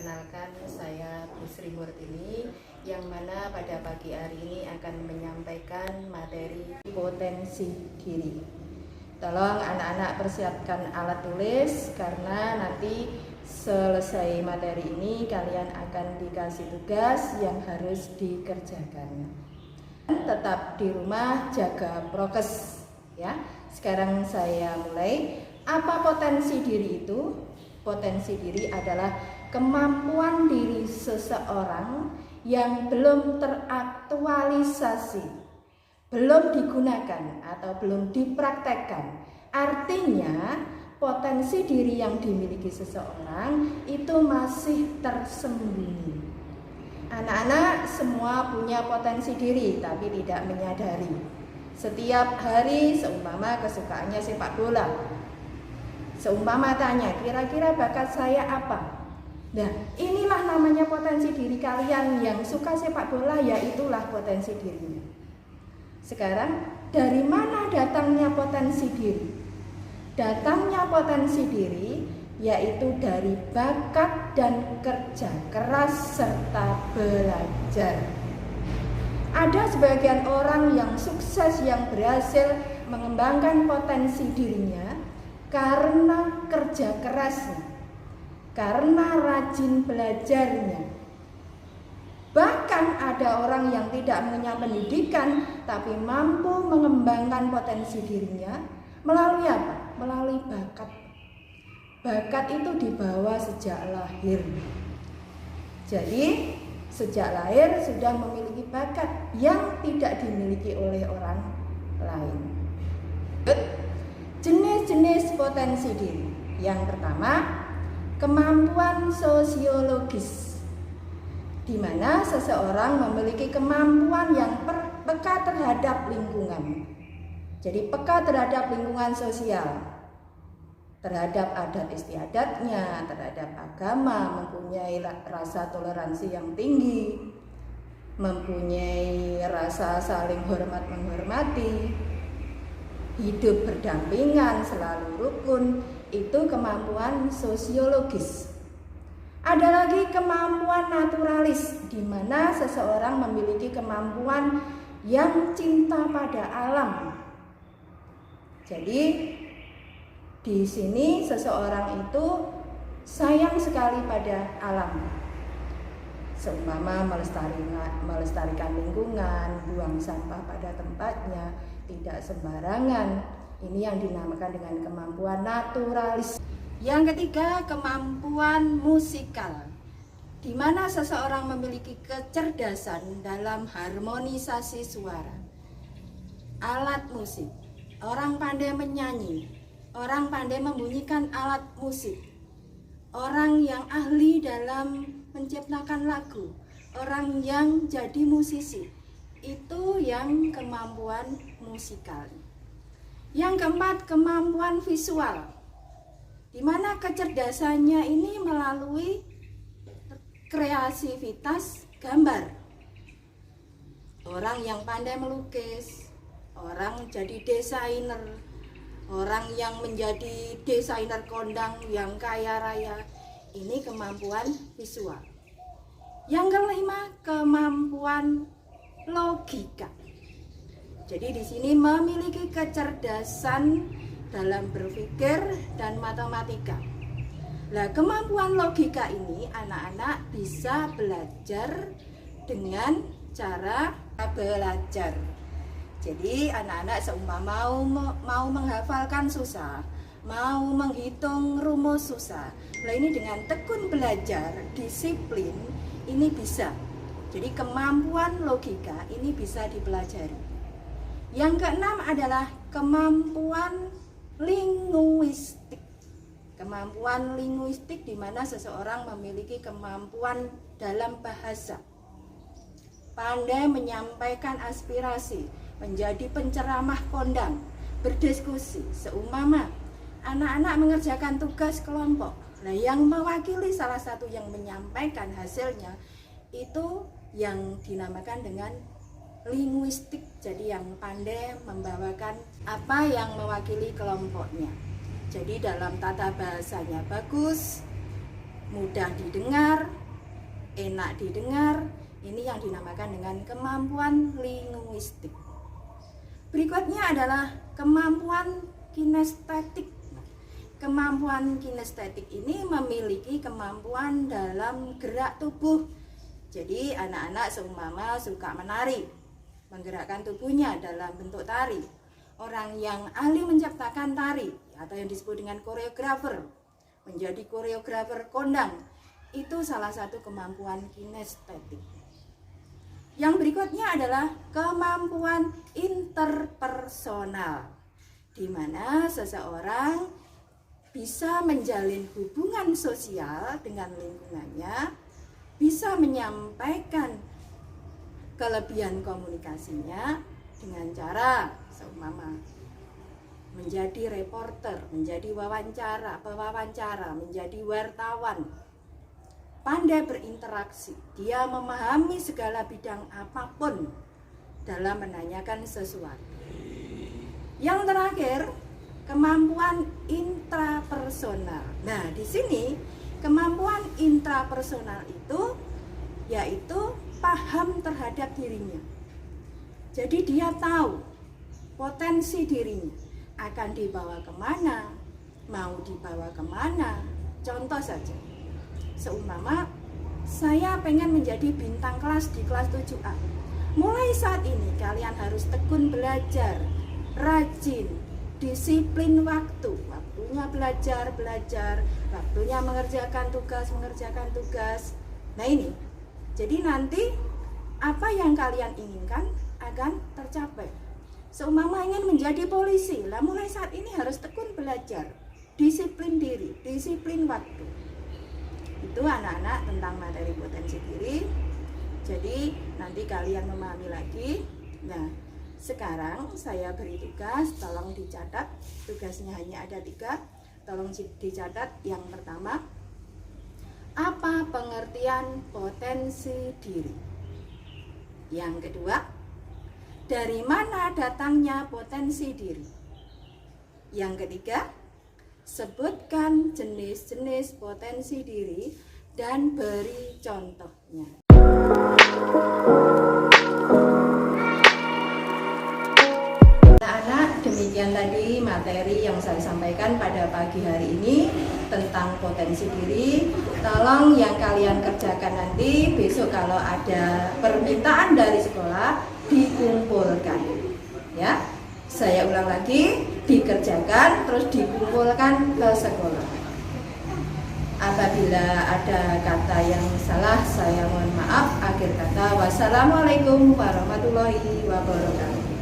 Perkenalkan, saya Bu Sri Murtini yang mana pada pagi hari ini akan menyampaikan materi potensi diri. Tolong anak-anak persiapkan alat tulis karena nanti selesai materi ini kalian akan dikasih tugas yang harus dikerjakan. Tetap di rumah, jaga prokes ya. Sekarang saya mulai. Apa potensi diri itu? Potensi diri adalah kemampuan diri seseorang yang belum teraktualisasi, belum digunakan atau belum dipraktekkan. Artinya potensi diri yang dimiliki seseorang itu masih tersembunyi. Anak-anak semua punya potensi diri tapi tidak menyadari. Setiap hari seumpama kesukaannya sepak bola, seumpama tanya, kira-kira bakat saya apa? Nah, inilah namanya potensi diri kalian. Yang suka sepak bola, ya itulah potensi dirinya. Sekarang, dari mana datangnya potensi diri? Datangnya potensi diri yaitu dari bakat dan kerja keras serta belajar. Ada sebagian orang yang sukses, yang berhasil mengembangkan potensi dirinya karena kerja kerasnya, karena rajin belajarnya. Bahkan ada orang yang tidak punya pendidikan tapi mampu mengembangkan potensi dirinya melalui apa? Melalui bakat. Bakat itu dibawa sejak lahir. Jadi sejak lahir sudah memiliki bakat yang tidak dimiliki oleh orang lain. Jenis-jenis potensi diri. Yang pertama, kemampuan sosiologis, di mana seseorang memiliki kemampuan yang peka terhadap lingkungan. Jadi peka terhadap lingkungan sosial, terhadap adat istiadatnya, terhadap agama, mempunyai rasa toleransi yang tinggi, mempunyai rasa saling hormat menghormati, hidup berdampingan, selalu rukun. Itu kemampuan sosiologis. Ada lagi kemampuan naturalis, di mana seseorang memiliki kemampuan yang cinta pada alam. Jadi di sini seseorang itu sayang sekali pada alam. Seumpama melestarikan lingkungan, buang sampah pada tempatnya, tidak sembarangan. Ini yang dinamakan dengan kemampuan naturalis. Yang ketiga, kemampuan musikal, di mana seseorang memiliki kecerdasan dalam harmonisasi suara, alat musik. Orang pandai menyanyi, orang pandai membunyikan alat musik, orang yang ahli dalam menciptakan lagu, orang yang jadi musisi. Itu yang kemampuan musikal. Yang keempat, kemampuan visual, di mana kecerdasannya ini melalui kreativitas gambar. Orang yang pandai melukis, orang jadi desainer, orang yang menjadi desainer kondang yang kaya raya. Ini kemampuan visual. Yang kelima, kemampuan logika. Jadi di sini memiliki kecerdasan dalam berpikir dan matematika. Nah, kemampuan logika ini anak-anak bisa belajar dengan cara belajar. Jadi anak-anak seumpama mau menghafalkan susah, mau menghitung rumus susah. Nah, ini dengan tekun belajar, disiplin, ini bisa. Jadi kemampuan logika ini bisa dipelajari. Yang keenam adalah kemampuan linguistik. Kemampuan linguistik di mana seseorang memiliki kemampuan dalam bahasa, pandai menyampaikan aspirasi, menjadi penceramah kondang, berdiskusi. Seumpama anak-anak mengerjakan tugas kelompok, nah yang mewakili salah satu yang menyampaikan hasilnya itu yang dinamakan dengan linguistik. Jadi yang pandai membawakan apa yang mewakili kelompoknya. Jadi dalam tata bahasanya bagus, mudah didengar, enak didengar. Ini yang dinamakan dengan kemampuan linguistik. Berikutnya adalah kemampuan kinestetik. Kemampuan kinestetik ini memiliki kemampuan dalam gerak tubuh. Jadi anak-anak seumpama suka menari, menggerakkan tubuhnya dalam bentuk tari. Orang yang ahli menciptakan tari atau yang disebut dengan koreografer, menjadi koreografer kondang, itu salah satu kemampuan kinestetik. Yang berikutnya adalah kemampuan interpersonal, di mana seseorang bisa menjalin hubungan sosial dengan lingkungannya, bisa menyampaikan kelebihan komunikasinya dengan cara seumpama menjadi reporter, menjadi pewawancara, menjadi wartawan, pandai berinteraksi, dia memahami segala bidang apapun dalam menanyakan sesuatu. Yang terakhir, kemampuan intrapersonal. Nah, di sini kemampuan intrapersonal itu yaitu paham terhadap dirinya. Jadi dia tahu potensi dirinya akan dibawa kemana, mau dibawa kemana. Contoh saja, seumpama saya pengen menjadi bintang kelas di kelas 7A. Mulai saat ini kalian harus tekun belajar, rajin, disiplin waktu. Waktunya belajar, waktunya mengerjakan tugas. Nah ini, jadi nanti apa yang kalian inginkan akan tercapai. Seumpama ingin menjadi polisi, lah mulai saat ini harus tekun belajar, disiplin diri, disiplin waktu. Itu anak-anak tentang materi potensi diri. Jadi nanti kalian memahami lagi. Nah, sekarang saya beri tugas, tolong dicatat. Tugasnya hanya ada 3. Tolong dicatat. Yang pertama, apa pengertian potensi diri? Yang kedua, dari mana datangnya potensi diri? Yang ketiga, sebutkan jenis-jenis potensi diri dan beri contohnya. Anak-anak, demikian tadi materi yang saya sampaikan pada pagi hari ini tentang potensi diri. Tolong yang kalian kerjakan nanti, besok kalau ada permintaan dari sekolah, dikumpulkan. Ya, saya ulang lagi, dikerjakan terus dikumpulkan ke sekolah. Apabila ada kata yang salah, saya mohon maaf. Akhir kata, wassalamualaikum warahmatullahi wabarakatuh.